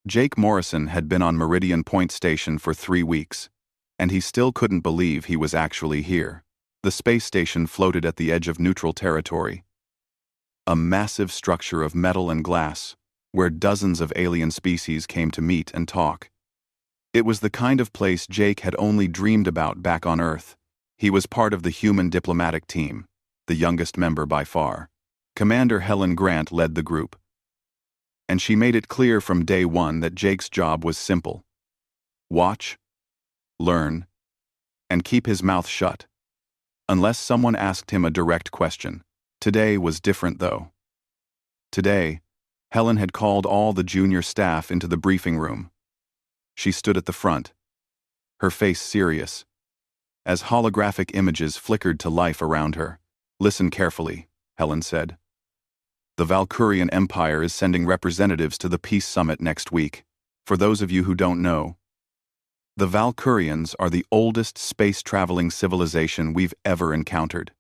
Jake Morrison had been on Meridian Point Station for 3 weeks, and he still couldn't believe he was actually here. The space station floated at the edge of neutral territory, a massive structure of metal and glass, where dozens of alien species came to meet and talk. It was the kind of place Jake had only dreamed about back on Earth. He was part of the human diplomatic team, the youngest member by far. Commander Helen Grant led the group, and she made it clear from day one that Jake's job was simple: watch, learn, and keep his mouth shut, unless someone asked him a direct question. Today was different, though. Today, Helen had called all the junior staff into the briefing room. She stood at the front, her face serious, as holographic images flickered to life around her. "Listen carefully," Helen said. "The Valkyrian Empire is sending representatives to the Peace Summit next week. For those of you who don't know, the Valkyrians are the oldest space-traveling civilization we've ever encountered.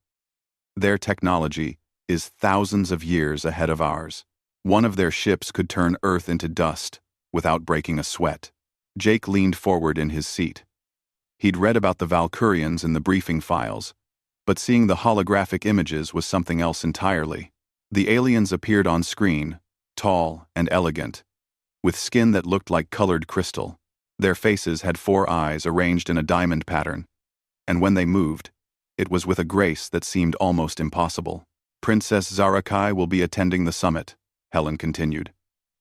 Their technology is thousands of years ahead of ours. One of their ships could turn Earth into dust without breaking a sweat." Jake leaned forward in his seat. He'd read about the Valkyrians in the briefing files, but seeing the holographic images was something else entirely. The aliens appeared on screen, tall and elegant, with skin that looked like colored crystal. Their faces had 4 eyes arranged in a diamond pattern, and when they moved, it was with a grace that seemed almost impossible. "Princess Zarakai will be attending the summit," Helen continued.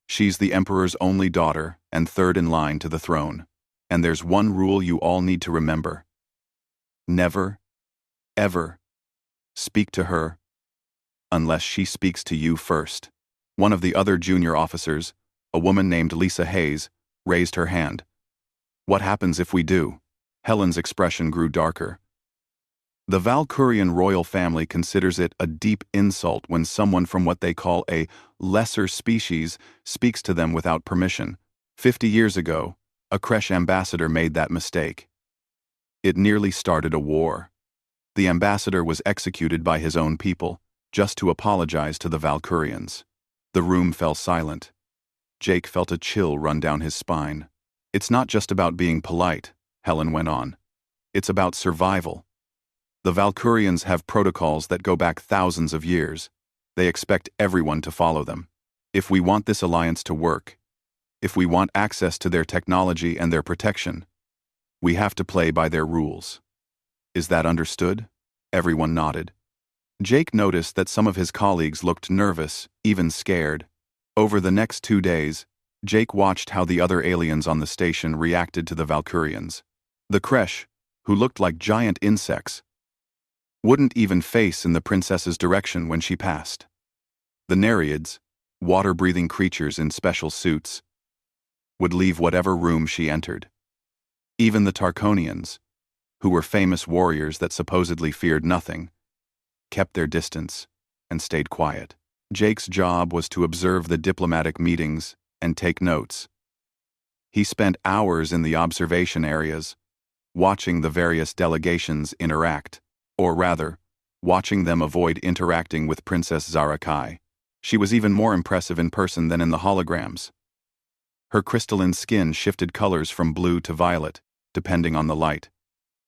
"She's the Emperor's only daughter and third in line to the throne. And there's one rule you all need to remember. Never, ever, speak to her unless she speaks to you first." One of the other junior officers, a woman named Lisa Hayes, raised her hand. "What happens if we do?" Helen's expression grew darker. "The Valkyrian royal family considers it a deep insult when someone from what they call a lesser species speaks to them without permission. 50 years ago, a Kresh ambassador made that mistake. It nearly started a war. The ambassador was executed by his own people, just to apologize to the Valkyrians." The room fell silent. Jake felt a chill run down his spine. "It's not just about being polite," Helen went on. "It's about survival. The Valkyrians have protocols that go back thousands of years. They expect everyone to follow them. If we want this alliance to work, if we want access to their technology and their protection, we have to play by their rules. Is that understood?" Everyone nodded. Jake noticed that some of his colleagues looked nervous, even scared. Over the next 2 days, Jake watched how the other aliens on the station reacted to the Valkyrians. The Kresh, who looked like giant insects, wouldn't even face in the princess's direction when she passed. The Nereids, water-breathing creatures in special suits, would leave whatever room she entered. Even the Tarkonians, who were famous warriors that supposedly feared nothing, kept their distance and stayed quiet. Jake's job was to observe the diplomatic meetings and take notes. He spent hours in the observation areas, watching the various delegations interact, or rather, watching them avoid interacting with Princess Zarakai. She was even more impressive in person than in the holograms. Her crystalline skin shifted colors from blue to violet, depending on the light.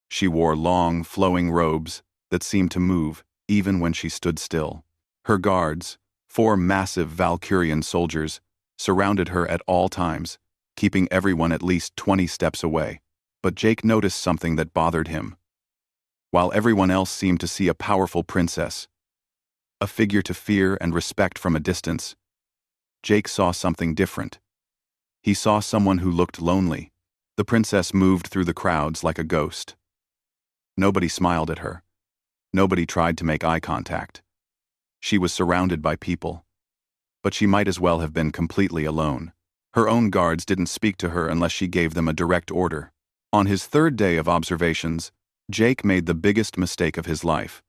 She wore long, flowing robes that seemed to move even when she stood still. Her guards, 4 massive Valkyrian soldiers, surrounded her at all times, keeping everyone at least 20 steps away. But Jake noticed something that bothered him. While everyone else seemed to see a powerful princess, a figure to fear and respect from a distance, Jake saw something different. He saw someone who looked lonely. The princess moved through the crowds like a ghost. Nobody smiled at her. Nobody tried to make eye contact. She was surrounded by people, but she might as well have been completely alone. Her own guards didn't speak to her unless she gave them a direct order. On his 3rd day of observations, Jake made the biggest mistake of his life.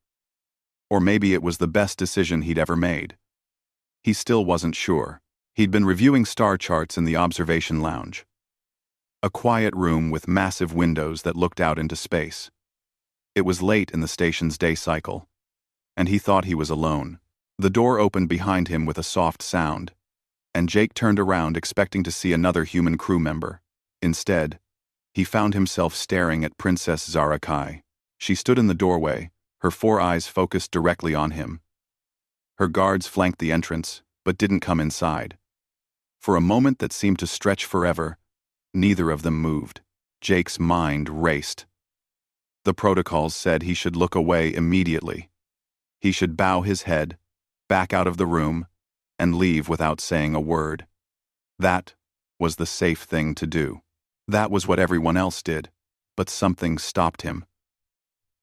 Or maybe it was the best decision he'd ever made. He still wasn't sure. He'd been reviewing star charts in the observation lounge, a quiet room with massive windows that looked out into space. It was late in the station's day cycle, and he thought he was alone. The door opened behind him with a soft sound, and Jake turned around expecting to see another human crew member. Instead, he found himself staring at Princess Zarakai. She stood in the doorway, her 4 eyes focused directly on him. Her guards flanked the entrance, but didn't come inside. For a moment that seemed to stretch forever, neither of them moved. Jake's mind raced. The protocols said he should look away immediately. He should bow his head, back out of the room, and leave without saying a word. That was the safe thing to do. That was what everyone else did, but something stopped him.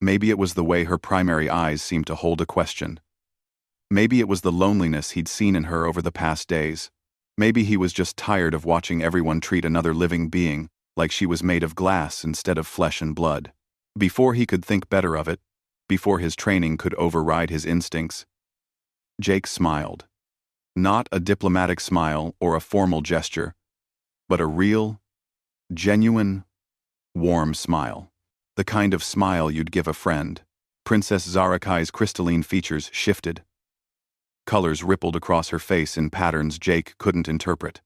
Maybe it was the way her primary eyes seemed to hold a question. Maybe it was the loneliness he'd seen in her over the past days. Maybe he was just tired of watching everyone treat another living being like she was made of glass instead of flesh and blood. Before he could think better of it, before his training could override his instincts, Jake smiled. Not a diplomatic smile or a formal gesture, but a real, genuine, warm smile. The kind of smile you'd give a friend. Princess Zarakai's crystalline features shifted. Colors rippled across her face in patterns Jake couldn't interpret.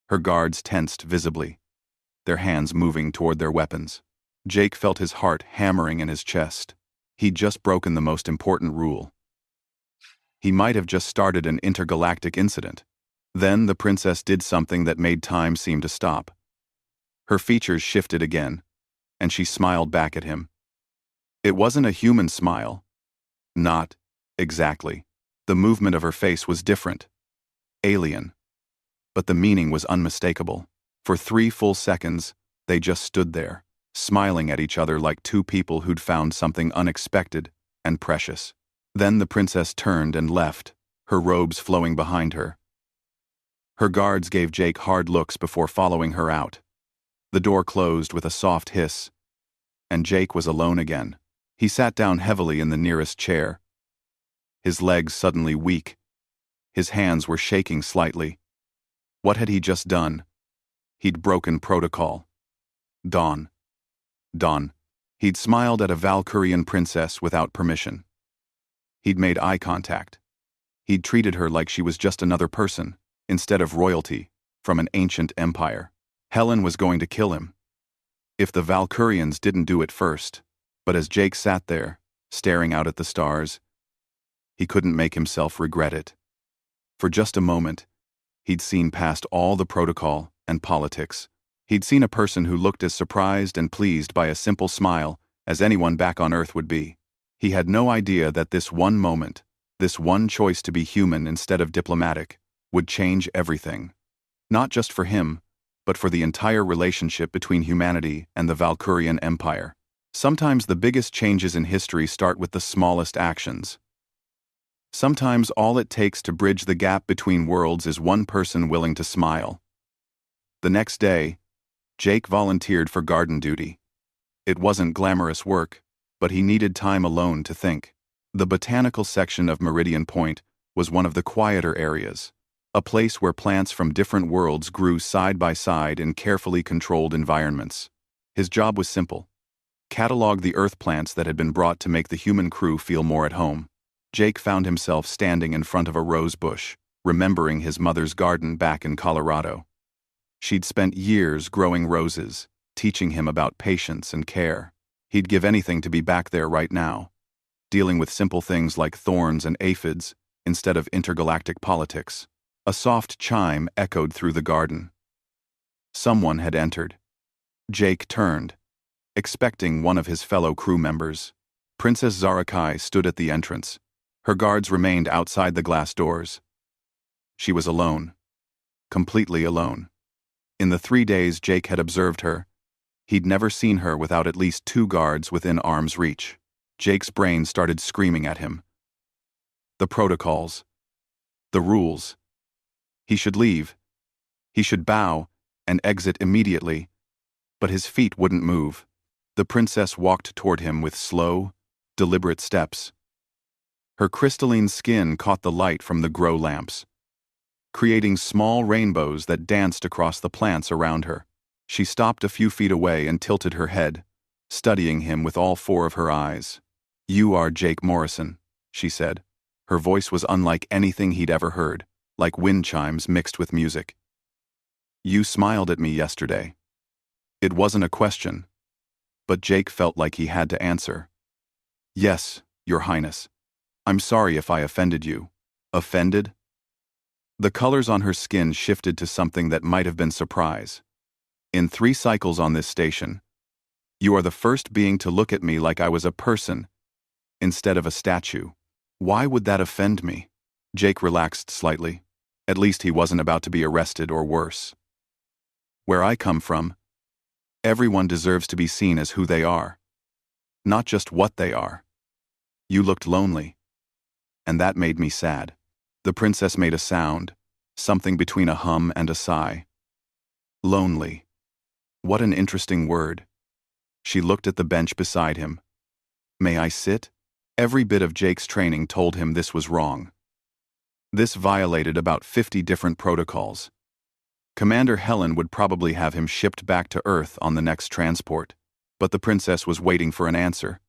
Her guards tensed visibly, their hands moving toward their weapons. Jake felt his heart hammering in his chest. He'd just broken the most important rule. He might have just started an intergalactic incident. Then the princess did something that made time seem to stop. Her features shifted again, and she smiled back at him. It wasn't a human smile. Not exactly. The movement of her face was different. Alien. But the meaning was unmistakable. For 3 full seconds, they just stood there, smiling at each other like 2 people who'd found something unexpected and precious. Then the princess turned and left, her robes flowing behind her. Her guards gave Jake hard looks before following her out. The door closed with a soft hiss, and Jake was alone again. He sat down heavily in the nearest chair, his legs suddenly weak. His hands were shaking slightly. What had he just done? He'd broken protocol. Dawn. He'd smiled at a Valkyrian princess without permission. He'd made eye contact. He'd treated her like she was just another person, instead of royalty, from an ancient empire. Helen was going to kill him. If the Valkyrians didn't do it first. But as Jake sat there, staring out at the stars, he couldn't make himself regret it. For just a moment, he'd seen past all the protocol and politics. He'd seen a person who looked as surprised and pleased by a simple smile as anyone back on Earth would be. He had no idea that this one moment, this one choice to be human instead of diplomatic, would change everything. Not just for him, but for the entire relationship between humanity and the Valkyrian Empire. Sometimes the biggest changes in history start with the smallest actions. Sometimes all it takes to bridge the gap between worlds is one person willing to smile. The next day, Jake volunteered for garden duty. It wasn't glamorous work, but he needed time alone to think. The botanical section of Meridian Point was one of the quieter areas, a place where plants from different worlds grew side by side in carefully controlled environments. His job was simple: catalog the earth plants that had been brought to make the human crew feel more at home. Jake found himself standing in front of a rose bush, remembering his mother's garden back in Colorado. She'd spent years growing roses, teaching him about patience and care. He'd give anything to be back there right now, dealing with simple things like thorns and aphids instead of intergalactic politics. A soft chime echoed through the garden. Someone had entered. Jake turned, expecting one of his fellow crew members. Princess Zarakai stood at the entrance. Her guards remained outside the glass doors. She was alone. Completely alone. In the 3 days Jake had observed her, he'd never seen her without at least 2 guards within arm's reach. Jake's brain started screaming at him. The protocols. The rules. He should leave. He should bow and exit immediately. But his feet wouldn't move. The princess walked toward him with slow, deliberate steps. Her crystalline skin caught the light from the grow lamps, creating small rainbows that danced across the plants around her. She stopped a few feet away and tilted her head, studying him with all 4 of her eyes. "You are Jake Morrison," she said. Her voice was unlike anything he'd ever heard. like wind chimes mixed with music. You smiled at me yesterday. It wasn't a question, but Jake felt like he had to answer. Yes, Your Highness. I'm sorry if I offended you. Offended? The colors on her skin shifted to something that might have been surprise. In 3 cycles on this station, you are the first being to look at me like I was a person instead of a statue. Why would that offend me? Jake relaxed slightly. At least he wasn't about to be arrested or worse. Where I come from, everyone deserves to be seen as who they are, not just what they are. You looked lonely, and that made me sad. The princess made a sound, something between a hum and a sigh. Lonely. What an interesting word. She looked at the bench beside him. May I sit? Every bit of Jake's training told him this was wrong. This violated about 50 different protocols. Commander Helen would probably have him shipped back to Earth on the next transport, but the princess was waiting for an answer,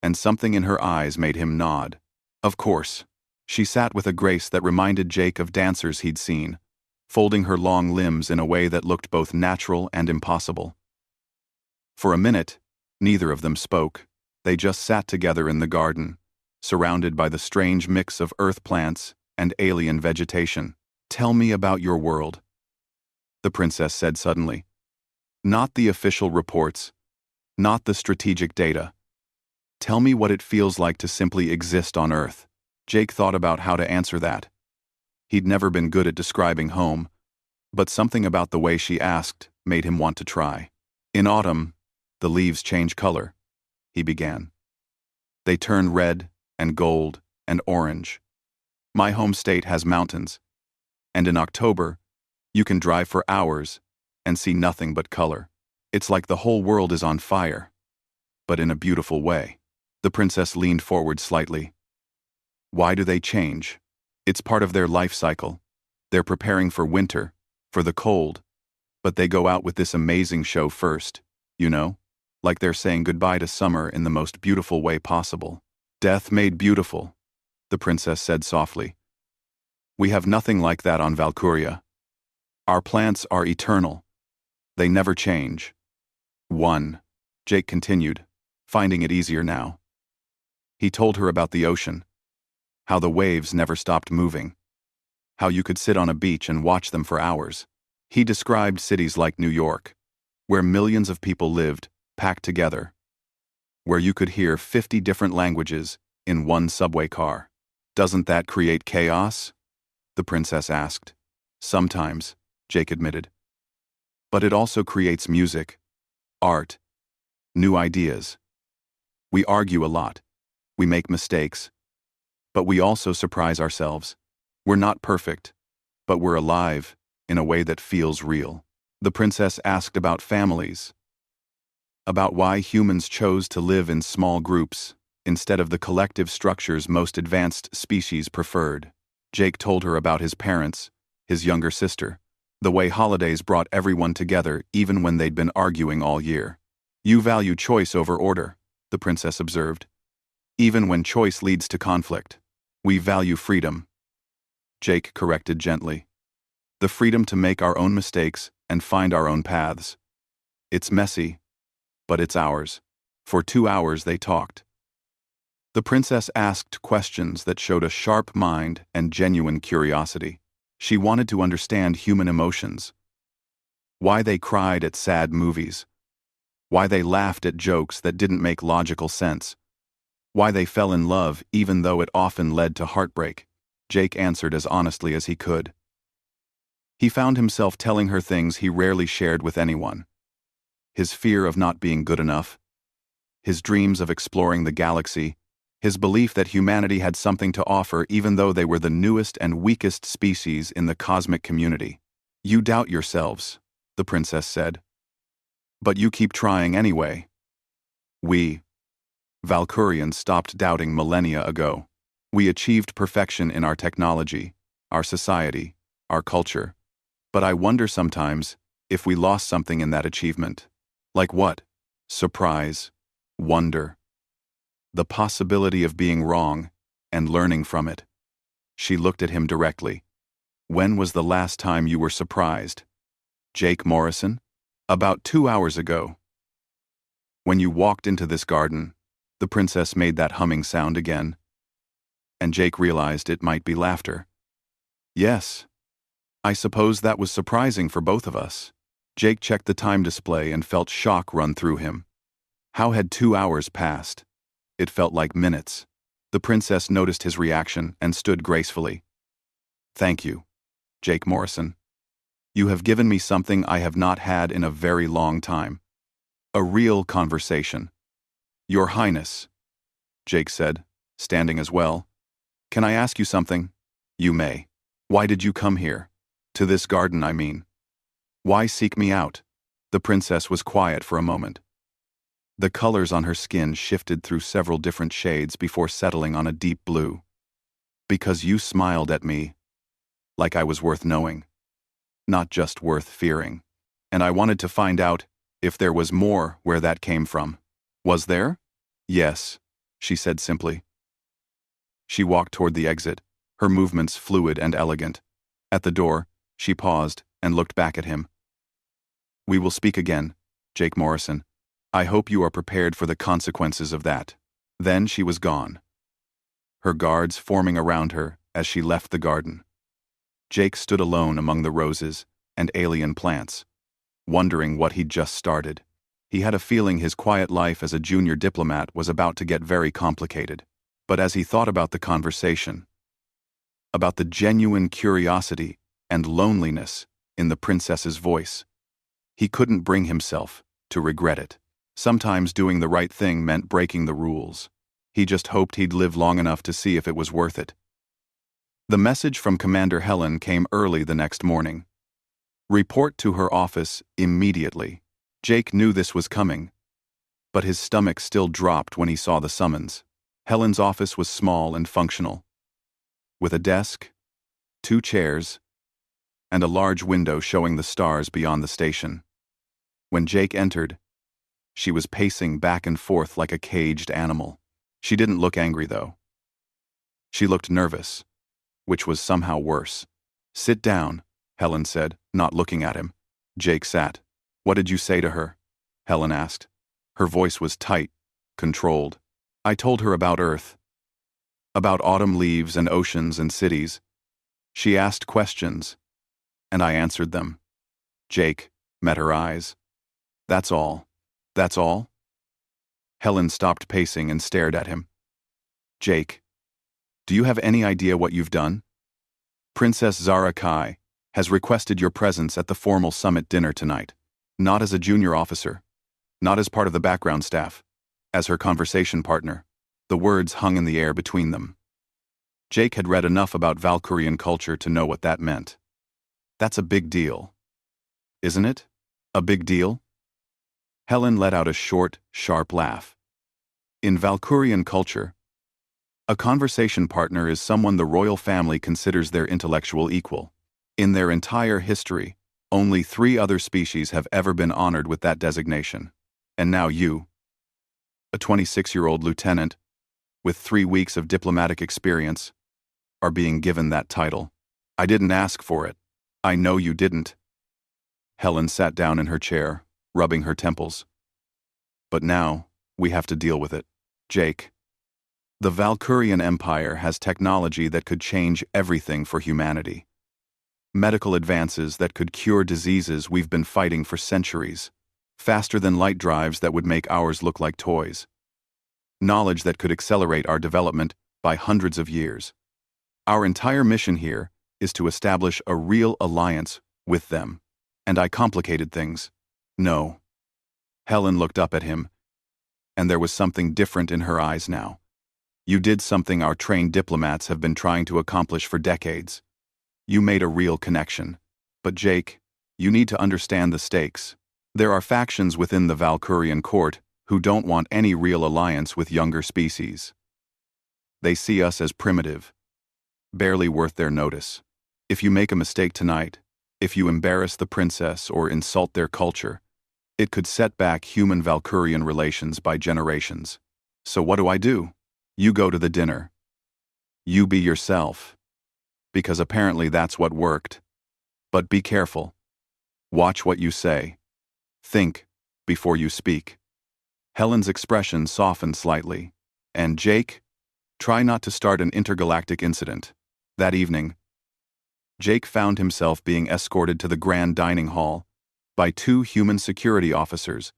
and something in her eyes made him nod. Of course. She sat with a grace that reminded Jake of dancers he'd seen, folding her long limbs in a way that looked both natural and impossible. For a minute, neither of them spoke. They just sat together in the garden, surrounded by the strange mix of earth plants and alien vegetation. Tell me about your world, the princess said suddenly. Not the official reports, not the strategic data. Tell me what it feels like to simply exist on Earth. Jake thought about how to answer that. He'd never been good at describing home, but something about the way she asked made him want to try. In autumn, the leaves change color, he began. They turn red and gold and orange. My home state has mountains, and in October, you can drive for hours and see nothing but color. It's like the whole world is on fire, but in a beautiful way. The princess leaned forward slightly. Why do they change? It's part of their life cycle. They're preparing for winter, for the cold, but they go out with this amazing show first, you know? Like they're saying goodbye to summer in the most beautiful way possible. Death made beautiful, the princess said softly. We have nothing like that on Valkyria. Our plants are eternal. They never change. 1. Jake continued, finding it easier now. He told her about the ocean. How the waves never stopped moving. How you could sit on a beach and watch them for hours. He described cities like New York, where millions of people lived, packed together. Where you could hear 50 different languages in one subway car. Doesn't that create chaos? The princess asked. Sometimes, Jake admitted. But it also creates music, art, new ideas. We argue a lot. We make mistakes. But we also surprise ourselves. We're not perfect, but we're alive in a way that feels real. The princess asked about families, about why humans chose to live in small groups instead of the collective structures most advanced species preferred. Jake told her about his parents, his younger sister, the way holidays brought everyone together even when they'd been arguing all year. You value choice over order, the princess observed. Even when choice leads to conflict. We value freedom. Jake corrected gently. The freedom to make our own mistakes and find our own paths. It's messy, but it's ours. For 2 hours they talked. The princess asked questions that showed a sharp mind and genuine curiosity. She wanted to understand human emotions. Why they cried at sad movies. Why they laughed at jokes that didn't make logical sense. Why they fell in love even though it often led to heartbreak. Jake answered as honestly as he could. He found himself telling her things he rarely shared with anyone. His fear of not being good enough. His dreams of exploring the galaxy. His belief that humanity had something to offer even though they were the newest and weakest species in the cosmic community. You doubt yourselves, the princess said. But you keep trying anyway. We, Valkyrians, stopped doubting millennia ago. We achieved perfection in our technology, our society, our culture. But I wonder sometimes if we lost something in that achievement. Like what? Surprise, wonder. The possibility of being wrong and learning from it. She looked at him directly. When was the last time you were surprised? Jake Morrison? About 2 hours ago. When you walked into this garden, the princess made that humming sound again, and Jake realized it might be laughter. Yes. I suppose that was surprising for both of us. Jake checked the time display and felt shock run through him. How had 2 hours passed? It felt like minutes. The princess noticed his reaction and stood gracefully. Thank you, Jake Morrison. You have given me something I have not had in a very long time. A real conversation. Your Highness, Jake said, standing as well. Can I ask you something? You may. Why did you come here? To this garden, I mean. Why seek me out? The princess was quiet for a moment. The colors on her skin shifted through several different shades before settling on a deep blue. Because you smiled at me, like I was worth knowing, not just worth fearing. And I wanted to find out if there was more where that came from. Was there? Yes, she said simply. She walked toward the exit, her movements fluid and elegant. At the door, she paused and looked back at him. We will speak again, Jake Morrison. I hope you are prepared for the consequences of that. Then she was gone, her guards forming around her as she left the garden. Jake stood alone among the roses and alien plants, wondering what he'd just started. He had a feeling his quiet life as a junior diplomat was about to get very complicated. But as he thought about the conversation, about the genuine curiosity and loneliness in the princess's voice, he couldn't bring himself to regret it. Sometimes doing the right thing meant breaking the rules. He just hoped he'd live long enough to see if it was worth it. The message from Commander Helen came early the next morning. Report to her office immediately. Jake knew this was coming, but his stomach still dropped when he saw the summons. Helen's office was small and functional, with a desk, 2 chairs, and a large window showing the stars beyond the station. When Jake entered, she was pacing back and forth like a caged animal. She didn't look angry, though. She looked nervous, which was somehow worse. Sit down, Helen said, not looking at him. Jake sat. What did you say to her? Helen asked. Her voice was tight, controlled. I told her about Earth, about autumn leaves and oceans and cities. She asked questions, and I answered them. Jake met her eyes. That's all. That's all? Helen stopped pacing and stared at him. Jake, do you have any idea what you've done? Princess Zara Kai has requested your presence at the formal summit dinner tonight. Not as a junior officer, not as part of the background staff, as her conversation partner. The words hung in the air between them. Jake had read enough about Valkyrian culture to know what that meant. That's a big deal. Isn't it? A big deal? Helen let out a short, sharp laugh. In Valkyrian culture, a conversation partner is someone the royal family considers their intellectual equal. In their entire history, only 3 other species have ever been honored with that designation. And now you, a 26-year-old lieutenant with 3 weeks of diplomatic experience, are being given that title. I didn't ask for it. I know you didn't. Helen sat down in her chair, rubbing her temples. But now, we have to deal with it. Jake, the Valkyrian Empire has technology that could change everything for humanity. Medical advances that could cure diseases we've been fighting for centuries. Faster than light drives that would make ours look like toys. Knowledge that could accelerate our development by hundreds of years. Our entire mission here is to establish a real alliance with them. And I complicated things. No. Helen looked up at him, and there was something different in her eyes now. You did something our trained diplomats have been trying to accomplish for decades. You made a real connection. But Jake, you need to understand the stakes. There are factions within the Valkyrian court who don't want any real alliance with younger species. They see us as primitive, barely worth their notice. If you make a mistake tonight, if you embarrass the princess or insult their culture, it could set back human-Valkyrian relations by generations. So what do? You go to the dinner. You be yourself. because apparently that's what worked. But be careful. Watch what you say. Think before you speak. Helen's expression softened slightly. And Jake, try not to start an intergalactic incident. That evening, Jake found himself being escorted to the grand dining hall by two human security officers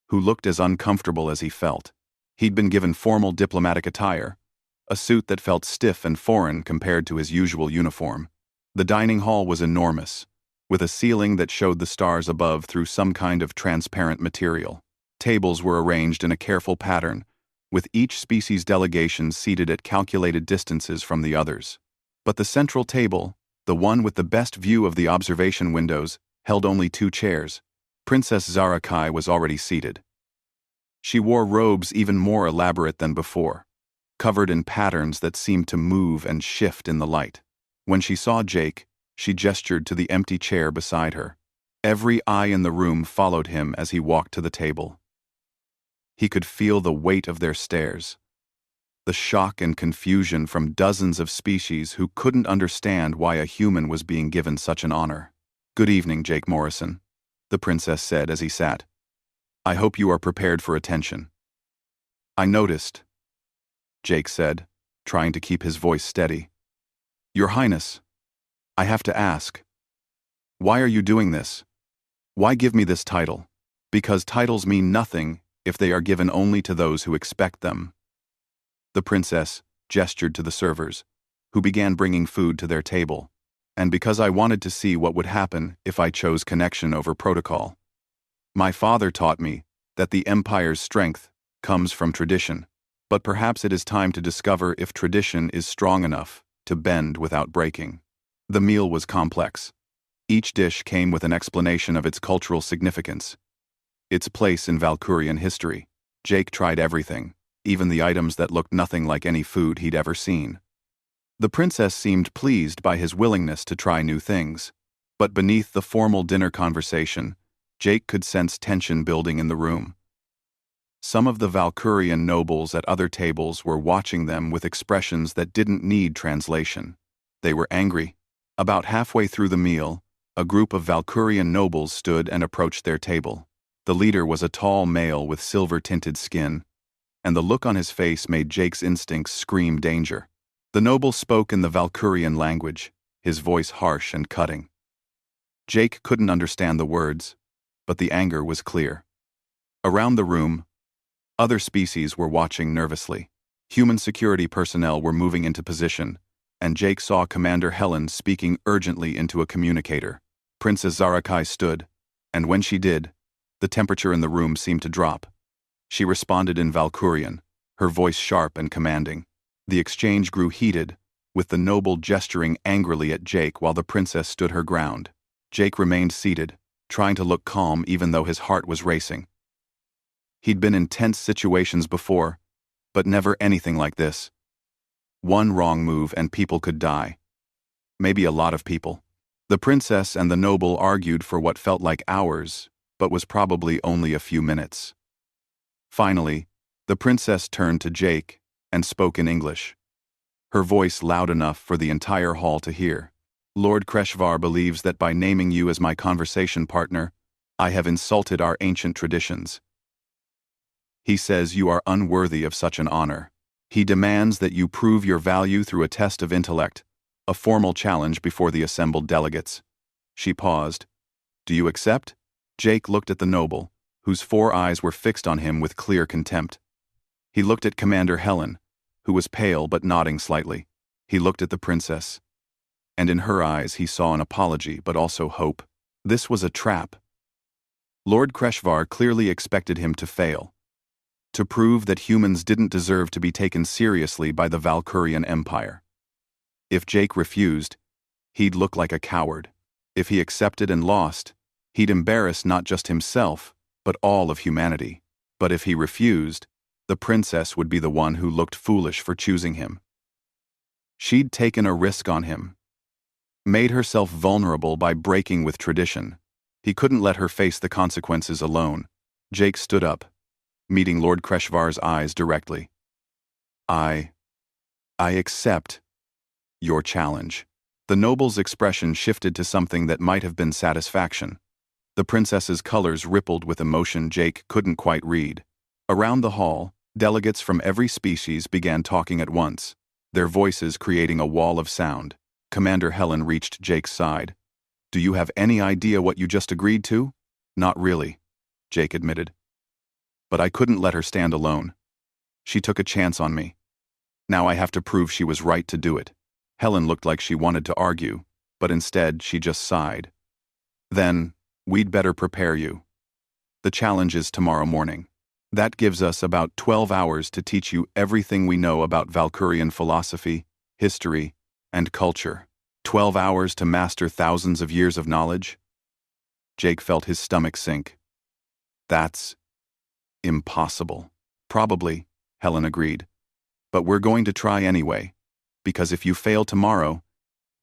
who looked as uncomfortable as he felt. He'd been given formal diplomatic attire, a suit that felt stiff and foreign compared to his usual uniform. The dining hall was enormous, with a ceiling that showed the stars above through some kind of transparent material. Tables were arranged in a careful pattern, with each species delegation seated at calculated distances from the others. But the central table, the one with the best view of the observation windows, held only 2 chairs. Princess Zarakai was already seated. She wore robes even more elaborate than before, covered in patterns that seemed to move and shift in the light. When she saw Jake, she gestured to the empty chair beside her. Every eye in the room followed him as he walked to the table. He could feel the weight of their stares, the shock and confusion from dozens of species who couldn't understand why a human was being given such an honor. "Good evening, Jake Morrison," the princess said as he sat. "I hope you are prepared for attention." "I noticed," Jake said, trying to keep his voice steady. "Your Highness, I have to ask, why are you doing this? Why give me this title? Because titles mean nothing if they are given only to those who expect them." The princess gestured to the servers, who began bringing food to their table. "And because I wanted to see what would happen if I chose connection over protocol. My father taught me that the Empire's strength comes from tradition, but perhaps it is time to discover if tradition is strong enough to bend without breaking." The meal was complex. Each dish came with an explanation of its cultural significance, its place in Valkyrian history. Jake tried everything, even the items that looked nothing like any food he'd ever seen. The princess seemed pleased by his willingness to try new things, but beneath the formal dinner conversation, Jake could sense tension building in the room. Some of the Valkyrian nobles at other tables were watching them with expressions that didn't need translation. They were angry. About halfway through the meal, a group of Valkyrian nobles stood and approached their table. The leader was a tall male with silver-tinted skin, and the look on his face made Jake's instincts scream danger. The noble spoke in the Valkyrian language, his voice harsh and cutting. Jake couldn't understand the words, but the anger was clear. Around the room, other species were watching nervously. Human security personnel were moving into position, and Jake saw Commander Helen speaking urgently into a communicator. Princess Zarakai stood, and when she did, the temperature in the room seemed to drop. She responded in Valkyrian, her voice sharp and commanding. The exchange grew heated, with the noble gesturing angrily at Jake while the princess stood her ground. Jake remained seated, trying to look calm even though his heart was racing. He'd been in tense situations before, but never anything like this. One wrong move and people could die. Maybe a lot of people. The princess and the noble argued for what felt like hours, but was probably only a few minutes. Finally, the princess turned to Jake and spoke in English, her voice loud enough for the entire hall to hear. "Lord Kreshvar believes that by naming you as my conversation partner, I have insulted our ancient traditions. He says you are unworthy of such an honor. He demands that you prove your value through a test of intellect, a formal challenge before the assembled delegates." She paused. "Do you accept?" Jake looked at the noble, whose 4 eyes were fixed on him with clear contempt. He looked at Commander Helen, who was pale but nodding slightly. He looked at the princess, and in her eyes he saw an apology but also hope. This was a trap. Lord Kreshvar clearly expected him to fail, to prove that humans didn't deserve to be taken seriously by the Valkyrian Empire. If Jake refused, he'd look like a coward. If he accepted and lost, he'd embarrass not just himself, but all of humanity. But if he refused, the princess would be the one who looked foolish for choosing him. She'd taken a risk on him, made herself vulnerable by breaking with tradition. He couldn't let her face the consequences alone. Jake stood up, meeting Lord Kreshvar's eyes directly. I accept your challenge." The noble's expression shifted to something that might have been satisfaction. The princess's colors rippled with emotion Jake couldn't quite read. Around the hall, delegates from every species began talking at once, their voices creating a wall of sound. Commander Helen reached Jake's side. "Do you have any idea what you just agreed to?" "Not really," Jake admitted. "But I couldn't let her stand alone. She took a chance on me. Now I have to prove she was right to do it." Helen looked like she wanted to argue, but instead she just sighed. "Then, we'd better prepare you. The challenge is tomorrow morning. That gives us about 12 hours to teach you everything we know about Valkyrian philosophy, history, and culture. 12 hours to master thousands of years of knowledge?" Jake felt his stomach sink. "That's impossible." "Probably," Helen agreed. "But we're going to try anyway, because if you fail tomorrow,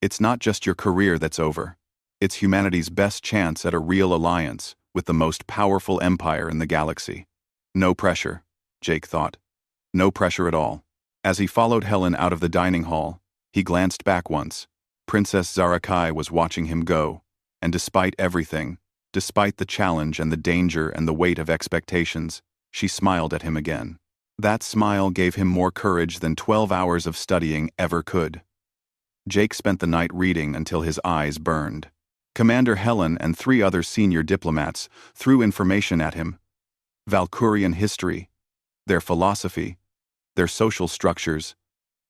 it's not just your career that's over. It's humanity's best chance at a real alliance with the most powerful empire in the galaxy." No pressure, Jake thought. No pressure at all. As he followed Helen out of the dining hall, he glanced back once. Princess Zarakai was watching him go, and despite everything, despite the challenge and the danger and the weight of expectations, she smiled at him again. That smile gave him more courage than 12 hours of studying ever could. Jake spent the night reading until his eyes burned. Commander Helen and 3 other senior diplomats threw information at him. Valkyrian history, their philosophy, their social structures,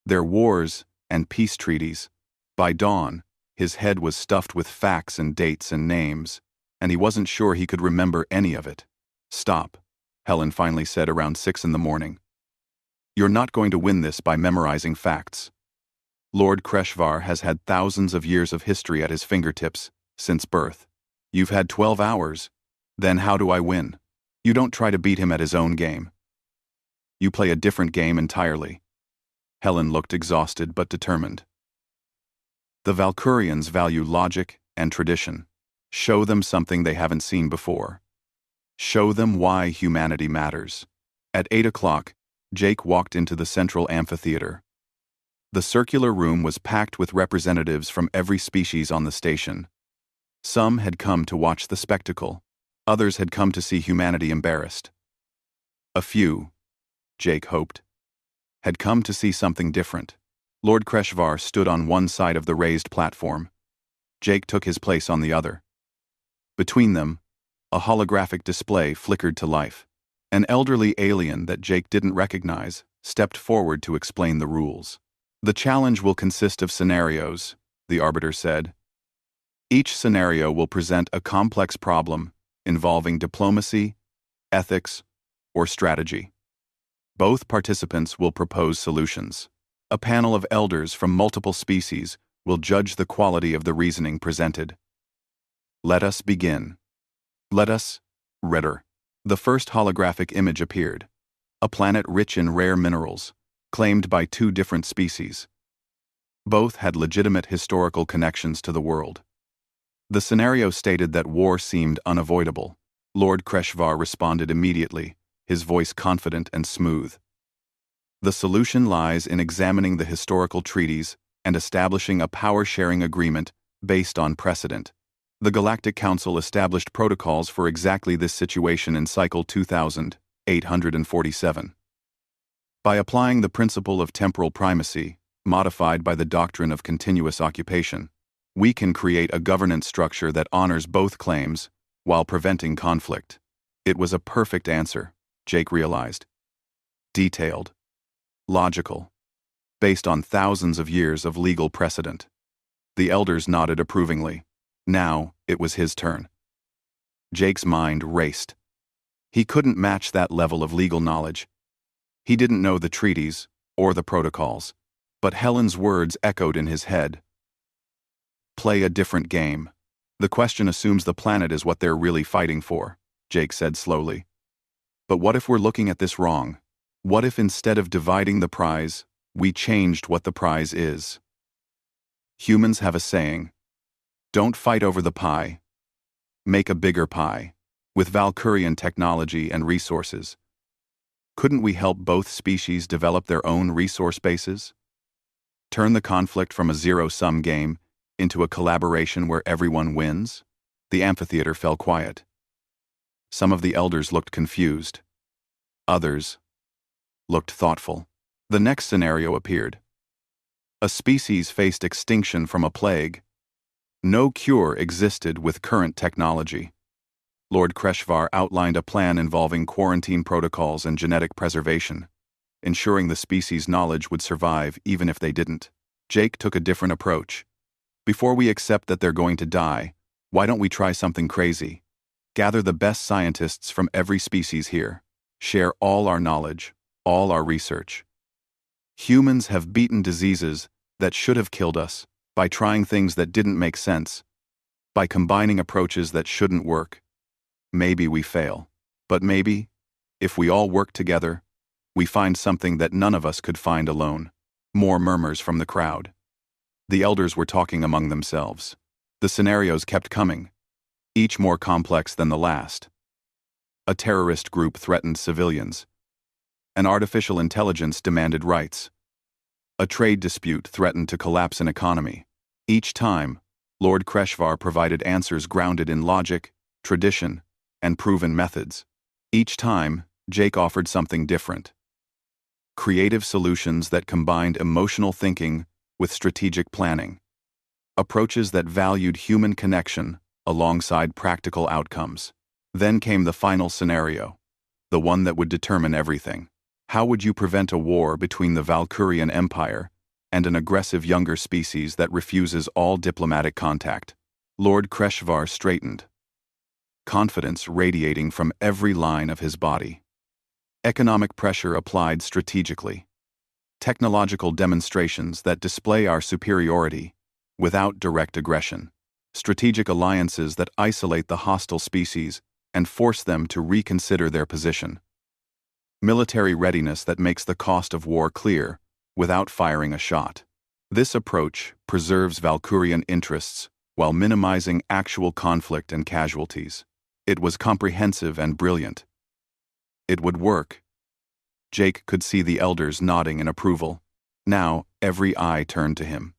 their wars and peace treaties. By dawn, his head was stuffed with facts and dates and names, and he wasn't sure he could remember any of it. "Stop," Helen finally said around 6 in the morning. "You're not going to win this by memorizing facts. Lord Kreshvar has had thousands of years of history at his fingertips, since birth. You've had 12 hours. Then how do I win? You don't try to beat him at his own game. You play a different game entirely." Helen looked exhausted but determined. "The Valkyrians value logic and tradition. Show them something they haven't seen before. Show them why humanity matters." At 8 o'clock, Jake walked into the central amphitheater. The circular room was packed with representatives from every species on the station. Some had come to watch the spectacle. Others had come to see humanity embarrassed. A few, Jake hoped, had come to see something different. Lord Kreshvar stood on one side of the raised platform. Jake took his place on the other. Between them, a holographic display flickered to life. An elderly alien that Jake didn't recognize stepped forward to explain the rules. "The challenge will consist of scenarios," the Arbiter said. "Each scenario will present a complex problem involving diplomacy, ethics, or strategy. Both participants will propose solutions. A panel of elders from multiple species will judge the quality of the reasoning presented. Let us begin. Let us, Ritter." The first holographic image appeared. A planet rich in rare minerals, claimed by 2 different species. Both had legitimate historical connections to the world. The scenario stated that war seemed unavoidable. Lord Kreshvar responded immediately, his voice confident and smooth. "The solution lies in examining the historical treaties and establishing a power-sharing agreement based on precedent. The Galactic Council established protocols for exactly this situation in Cycle 2847. By applying the principle of temporal primacy, modified by the doctrine of continuous occupation, we can create a governance structure that honors both claims while preventing conflict." It was a perfect answer, Jake realized. Detailed. Logical. Based on thousands of years of legal precedent. The elders nodded approvingly. Now, it was his turn. Jake's mind raced. He couldn't match that level of legal knowledge. He didn't know the treaties or the protocols, but Helen's words echoed in his head. "Play a different game. The question assumes the planet is what they're really fighting for," Jake said slowly. "But what if we're looking at this wrong? What if instead of dividing the prize, we changed what the prize is? Humans have a saying, don't fight over the pie. Make a bigger pie. With Valkyrian technology and resources. Couldn't we help both species develop their own resource bases? Turn the conflict from a zero-sum game Into a collaboration where everyone wins? The amphitheater fell quiet. Some of the elders looked confused. Others looked thoughtful. The next scenario appeared. A species faced extinction from a plague. No cure existed with current technology. Lord Kreshvar outlined a plan involving quarantine protocols and genetic preservation, ensuring the species' knowledge would survive even if they didn't. Jake took a different approach. Before we accept that they're going to die, why don't we try something crazy? Gather the best scientists from every species here. Share all our knowledge, all our research. Humans have beaten diseases that should have killed us by trying things that didn't make sense, by combining approaches that shouldn't work. Maybe we fail, but maybe, if we all work together, we find something that none of us could find alone. More murmurs from the crowd. The elders were talking among themselves. The scenarios kept coming, each more complex than the last. A terrorist group threatened civilians. An artificial intelligence demanded rights. A trade dispute threatened to collapse an economy. Each time, Lord Kreshvar provided answers grounded in logic, tradition, and proven methods. Each time, Jake offered something different. Creative solutions that combined emotional thinking with strategic planning. Approaches that valued human connection alongside practical outcomes. Then came the final scenario, the one that would determine everything. How would you prevent a war between the Valkyrian Empire and an aggressive younger species that refuses all diplomatic contact? Lord Kreshvar straightened, confidence radiating from every line of his body. Economic pressure applied strategically. Technological demonstrations that display our superiority without direct aggression. Strategic alliances that isolate the hostile species and force them to reconsider their position. Military readiness that makes the cost of war clear without firing a shot. This approach preserves Valkyrian interests while minimizing actual conflict and casualties. It was comprehensive and brilliant. It would work. Jake could see the elders nodding in approval. Now, every eye turned to him.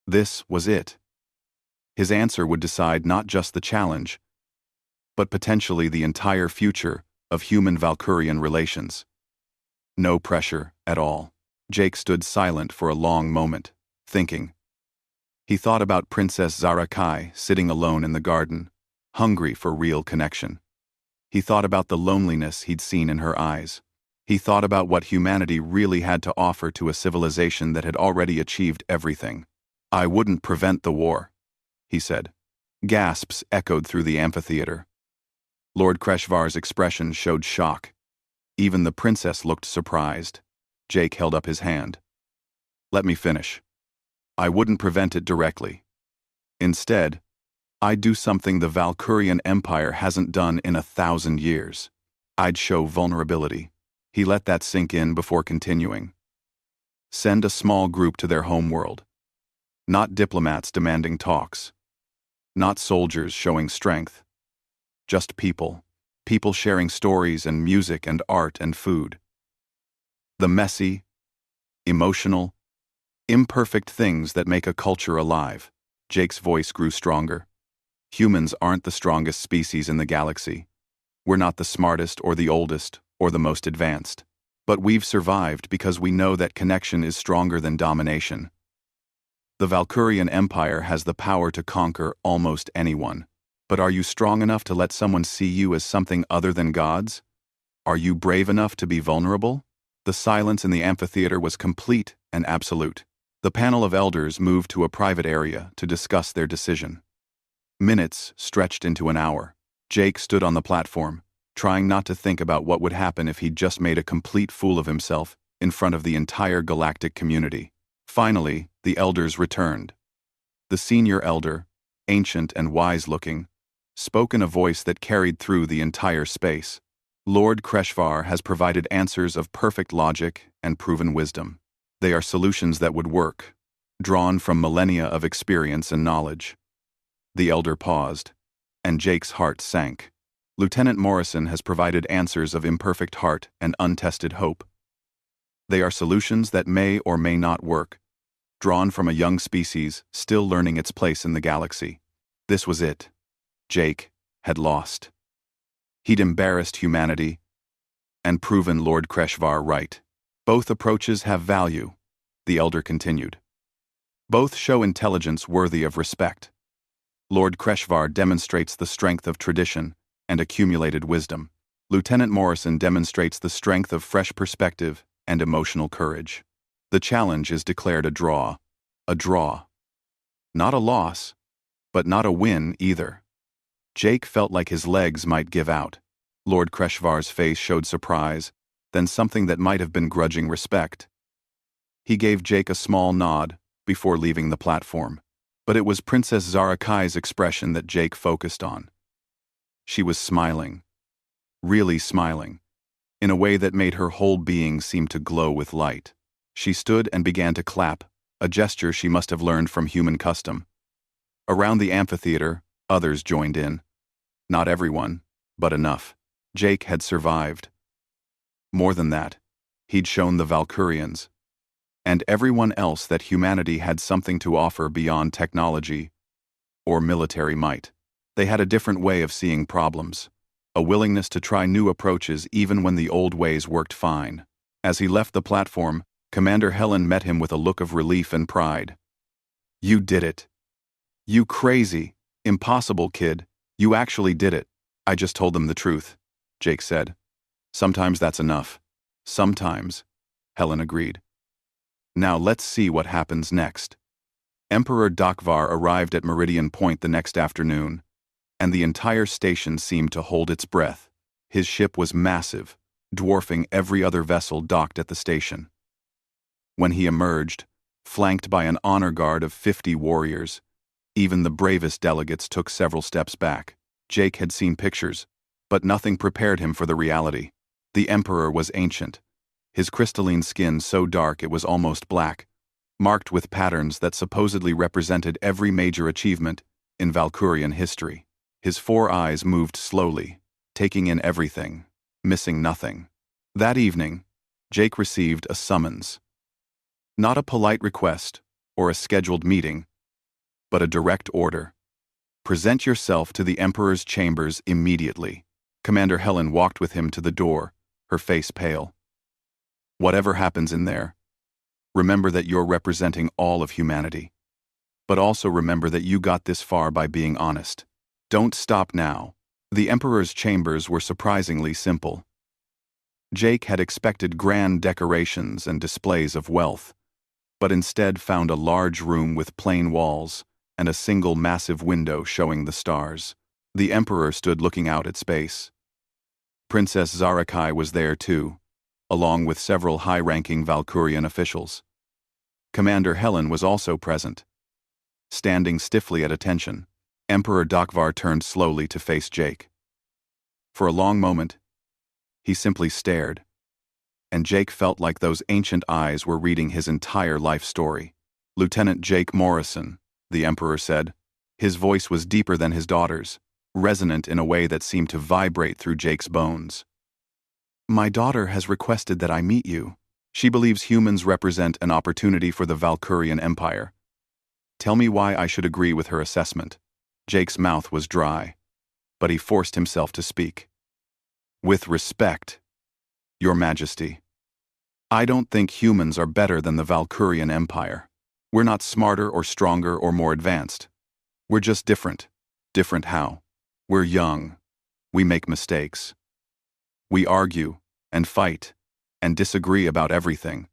This was it. His answer would decide not just the challenge, but potentially the entire future of human-Valkyrian relations. No pressure at all. Jake stood silent for a long moment, thinking. He thought about Princess Zarakai sitting alone in the garden, hungry for real connection. He thought about the loneliness he'd seen in her eyes. He thought about what humanity really had to offer to a civilization that had already achieved everything. "I wouldn't prevent the war," he said. Gasps echoed through the amphitheater. Lord Kreshvar's expression showed shock. Even the princess looked surprised. Jake held up his hand. "Let me finish. I wouldn't prevent it directly. Instead, I'd do something the Valkyrian Empire hasn't done in 1,000 years. I'd show vulnerability." He let that sink in before continuing. "Send a small group to their homeworld. Not diplomats demanding talks. Not soldiers showing strength. Just people. People sharing stories and music and art and food. The messy, emotional, imperfect things that make a culture alive." Jake's voice grew stronger. "Humans aren't the strongest species in the galaxy. We're not the smartest or the oldest or the most advanced. But we've survived because we know that connection is stronger than domination. The Valkyrian Empire has the power to conquer almost anyone. But are you strong enough to let someone see you as something other than gods? Are you brave enough to be vulnerable?" The silence in the amphitheater was complete and absolute. The panel of elders moved to a private area to discuss their decision. Minutes stretched into an hour. Jake stood on the platform, trying not to think about what would happen if he'd just made a complete fool of himself in front of the entire galactic community. Finally, the elders returned. The senior elder, ancient and wise-looking, spoke in a voice that carried through the entire space. "Lord Kreshvar has provided answers of perfect logic and proven wisdom. They are solutions that would work, drawn from millennia of experience and knowledge." The elder paused, and Jake's heart sank. "Lieutenant Morrison has provided answers of imperfect heart and untested hope. They are solutions that may or may not work, drawn from a young species still learning its place in the galaxy. This was it. Jake had lost. He'd embarrassed humanity and proven Lord Kreshvar right. Both approaches have value, the elder continued. Both show intelligence worthy of respect. Lord Kreshvar demonstrates the strength of tradition and accumulated wisdom. Lieutenant Morrison demonstrates the strength of fresh perspective and emotional courage. The challenge is declared a draw. A draw. Not a loss, but not a win either. Jake felt like his legs might give out. Lord Kreshvar's face showed surprise, then something that might have been grudging respect. He gave Jake a small nod before leaving the platform, but it was Princess Zarakai's expression that Jake focused on. She was smiling, really smiling, in a way that made her whole being seem to glow with light. She stood and began to clap, a gesture she must have learned from human custom. Around the amphitheater, others joined in. Not everyone, but enough. Jake had survived. More than that, he'd shown the Valkyrians and everyone else that humanity had something to offer beyond technology or military might. They had a different way of seeing problems, a willingness to try new approaches even when the old ways worked fine. As he left the platform, Commander Helen met him with a look of relief and pride. "You did it. You crazy, impossible kid, you actually did it." "I just told them the truth," Jake said. "Sometimes that's enough." "Sometimes," Helen agreed. "Now let's see what happens next." Emperor Dakvar arrived at Meridian Point the next afternoon, and the entire station seemed to hold its breath. His ship was massive, dwarfing every other vessel docked at the station. When he emerged, flanked by an honor guard of 50 warriors, even the bravest delegates took several steps back. Jake had seen pictures, but nothing prepared him for the reality. The Emperor was ancient, his crystalline skin so dark it was almost black, marked with patterns that supposedly represented every major achievement in Valkyrian history. His 4 eyes moved slowly, taking in everything, missing nothing. That evening, Jake received a summons. Not a polite request or a scheduled meeting, but a direct order. "Present yourself to the Emperor's chambers immediately." Commander Helen walked with him to the door, her face pale. "Whatever happens in there, remember that you're representing all of humanity. But also remember that you got this far by being honest. Don't stop now." The Emperor's chambers were surprisingly simple. Jake had expected grand decorations and displays of wealth, but instead found a large room with plain walls and a single massive window showing the stars. The Emperor stood looking out at space. Princess Zarakai was there too, along with several high-ranking Valkyrian officials. Commander Helen was also present. Standing stiffly at attention, Emperor Dakvar turned slowly to face Jake. For a long moment, he simply stared, and Jake felt like those ancient eyes were reading his entire life story. "Lieutenant Jake Morrison," the Emperor said. His voice was deeper than his daughter's, resonant in a way that seemed to vibrate through Jake's bones. "My daughter has requested that I meet you. She believes humans represent an opportunity for the Valkyrian Empire. Tell me why I should agree with her assessment." Jake's mouth was dry, but he forced himself to speak. "With respect, Your Majesty, I don't think humans are better than the Valkyrian Empire. We're not smarter or stronger or more advanced. We're just different. Different how? We're young. We make mistakes. We argue and fight and disagree about everything.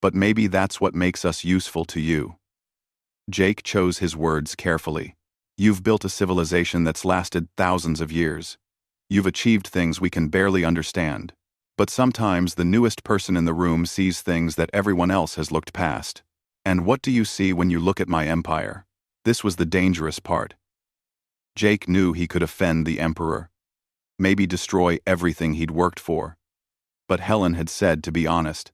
But maybe that's what makes us useful to you." Jake chose his words carefully. "You've built a civilization that's lasted thousands of years. You've achieved things we can barely understand. But sometimes the newest person in the room sees things that everyone else has looked past. And what do you see when you look at my empire?" This was the dangerous part. Jake knew he could offend the Emperor, maybe destroy everything he'd worked for. But Helen had said to be honest,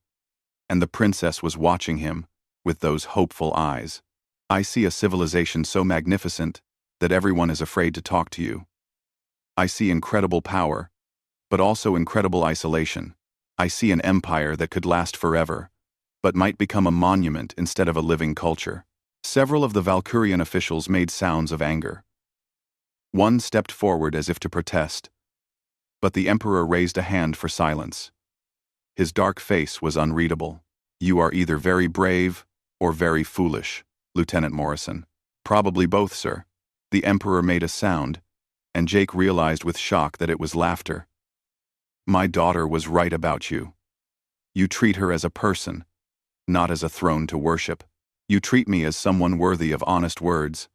and the princess was watching him with those hopeful eyes. "I see a civilization so magnificent that everyone is afraid to talk to you. I see incredible power, but also incredible isolation. I see an empire that could last forever, but might become a monument instead of a living culture. Several of the Valkyrian officials made sounds of anger. One stepped forward as if to protest, but the Emperor raised a hand for silence. His dark face was unreadable. "You are either very brave or very foolish, Lieutenant Morrison." "Probably both, sir." The Emperor made a sound, and Jake realized with shock that it was laughter. "My daughter was right about you. You treat her as a person, not as a throne to worship. You treat me as someone worthy of honest words,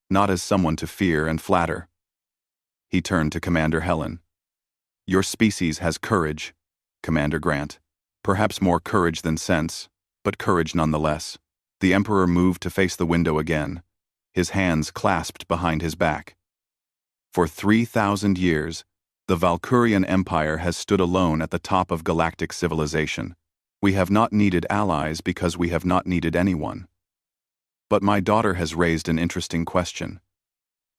not as someone to fear and flatter." He turned to Commander Helen. "Your species has courage, Commander Grant. Perhaps more courage than sense, but courage nonetheless." The Emperor moved to face the window again, his hands clasped behind his back. "For 3,000 years, the Valkyrian Empire has stood alone at the top of galactic civilization. We have not needed allies because we have not needed anyone. But my daughter has raised an interesting question.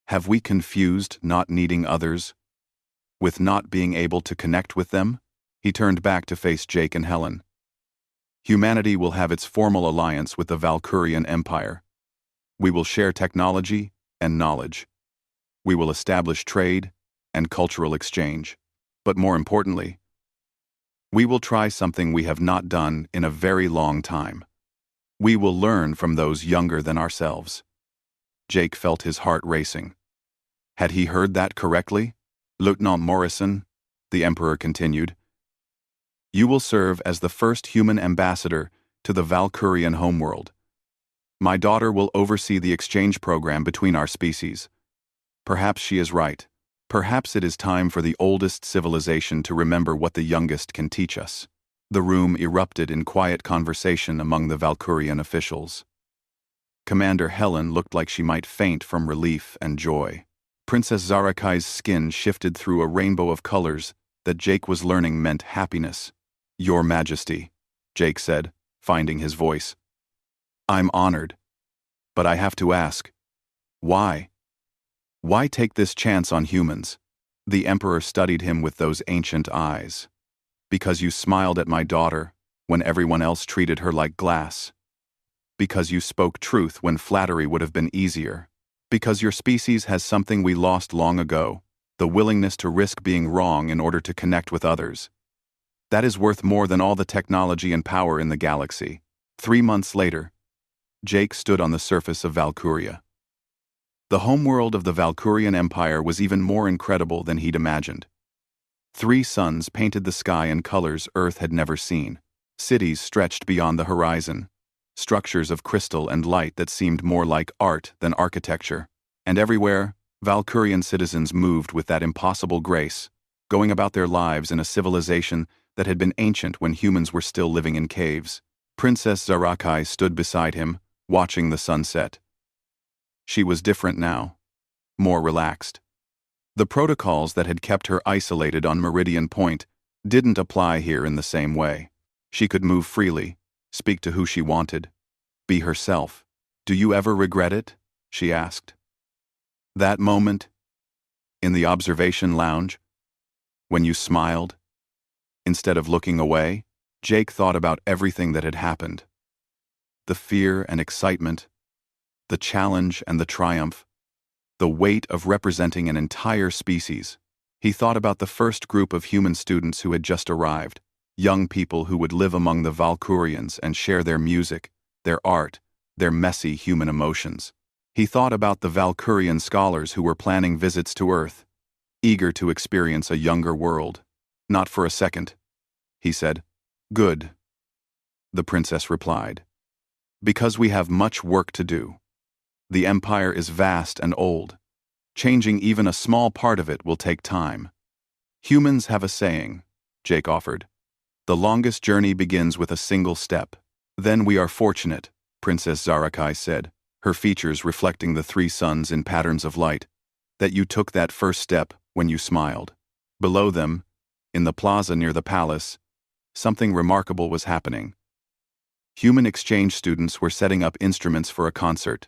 Have we confused not needing others with not being able to connect with them?" He turned back to face Jake and Helen. "Humanity will have its formal alliance with the Valkyrian Empire. We will share technology and knowledge. We will establish trade and cultural exchange. But more importantly, we will try something we have not done in a very long time. We will learn from those younger than ourselves." Jake felt his heart racing. Had he heard that correctly? "Lieutenant Morrison," the Emperor continued, "you will serve as the first human ambassador to the Valkyrian homeworld. My daughter will oversee the exchange program between our species. Perhaps she is right. Perhaps it is time for the oldest civilization to remember what the youngest can teach us." The room erupted in quiet conversation among the Valkyrian officials. Commander Helen looked like she might faint from relief and joy. Princess Zarakai's skin shifted through a rainbow of colors that Jake was learning meant happiness. "Your Majesty," Jake said, finding his voice. "I'm honored. But I have to ask, why? Why take this chance on humans?" The Emperor studied him with those ancient eyes. "Because you smiled at my daughter when everyone else treated her like glass. Because you spoke truth when flattery would have been easier. Because your species has something we lost long ago, the willingness to risk being wrong in order to connect with others. That is worth more than all the technology and power in the galaxy." 3 months later, Jake stood on the surface of Valkyria. The homeworld of the Valkyrian Empire was even more incredible than he'd imagined. 3 suns painted the sky in colors Earth had never seen. Cities stretched beyond the horizon, structures of crystal and light that seemed more like art than architecture. And everywhere, Valkyrian citizens moved with that impossible grace, going about their lives in a civilization that had been ancient when humans were still living in caves. Princess Zarakai stood beside him, watching the sunset. She was different now, more relaxed. The protocols that had kept her isolated on Meridian Point didn't apply here in the same way. She could move freely, speak to who she wanted, be herself. "Do you ever regret it?" she asked. "That moment, in the observation lounge, when you smiled, instead of looking away?" Jake thought about everything that had happened. The fear and excitement, the challenge and the triumph, the weight of representing an entire species. He thought about the first group of human students who had just arrived, young people who would live among the Valkyrians and share their music, their art, their messy human emotions. He thought about the Valkyrian scholars who were planning visits to Earth, eager to experience a younger world. "Not for a second," he said. "Good," the princess replied. "Because we have much work to do. The empire is vast and old. Changing even a small part of it will take time. Humans have a saying," Jake offered. "The longest journey begins with a single step." "Then we are fortunate," Princess Zarakai said, her features reflecting the 3 suns in patterns of light, "that you took that first step when you smiled." Below them, in the plaza near the palace, something remarkable was happening. Human exchange students were setting up instruments for a concert.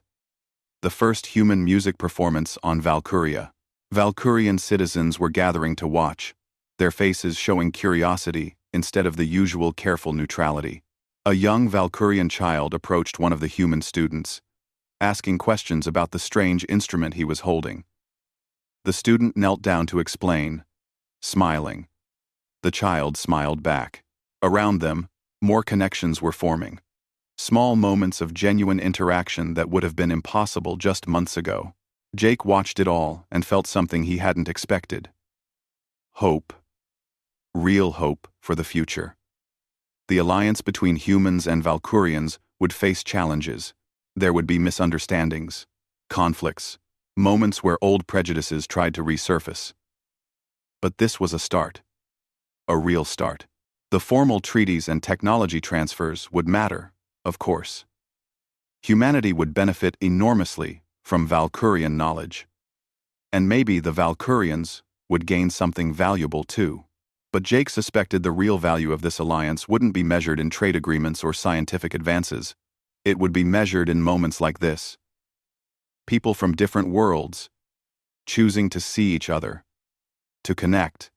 The first human music performance on Valkyria. Valkyrian citizens were gathering to watch, their faces showing curiosity instead of the usual careful neutrality. A young Valkyrian child approached one of the human students, asking questions about the strange instrument he was holding. The student knelt down to explain, smiling. The child smiled back. Around them, more connections were forming. Small moments of genuine interaction that would have been impossible just months ago. Jake watched it all and felt something he hadn't expected. Hope. Real hope for the future. The alliance between humans and Valkyrians would face challenges. There would be misunderstandings, conflicts, moments where old prejudices tried to resurface. But this was a start. A real start. The formal treaties and technology transfers would matter, of course. Humanity would benefit enormously from Valkyrian knowledge. And maybe the Valkyrians would gain something valuable too. But Jake suspected the real value of this alliance wouldn't be measured in trade agreements or scientific advances. It would be measured in moments like this. People from different worlds, choosing to see each other, to connect,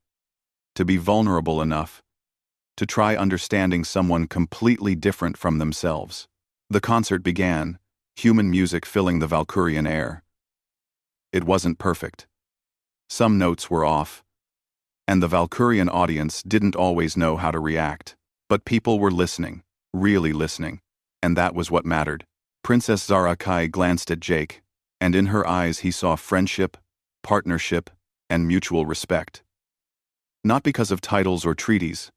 to be vulnerable enough, to try understanding someone completely different from themselves. The concert began, human music filling the Valkyrian air. It wasn't perfect. Some notes were off, and the Valkyrian audience didn't always know how to react. But people were listening, really listening, and that was what mattered. Princess Zarakai glanced at Jake, and in her eyes he saw friendship, partnership, and mutual respect. Not because of titles or treaties,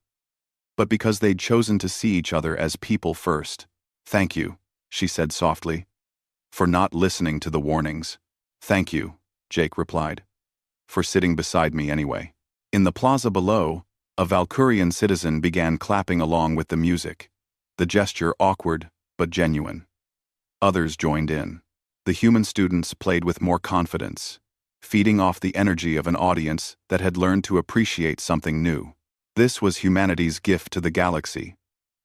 but because they'd chosen to see each other as people first. "Thank you," she said softly, "for not listening to the warnings." "Thank you," Jake replied, "for sitting beside me anyway." In the plaza below, a Valkyrian citizen began clapping along with the music, the gesture awkward but genuine. Others joined in. The human students played with more confidence, feeding off the energy of an audience that had learned to appreciate something new. This was humanity's gift to the galaxy,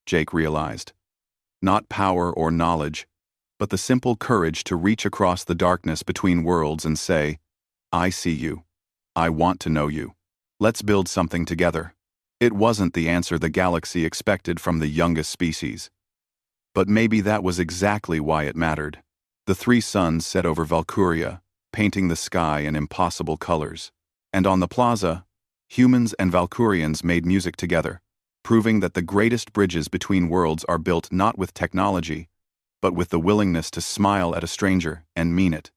Jake realized. Not power or knowledge, but the simple courage to reach across the darkness between worlds and say, "I see you. I want to know you. Let's build something together." It wasn't the answer the galaxy expected from the youngest species. But maybe that was exactly why it mattered. The three suns set over Valkyria, painting the sky in impossible colors. And on the plaza, humans and Valkyrians made music together, proving that the greatest bridges between worlds are built not with technology, but with the willingness to smile at a stranger and mean it.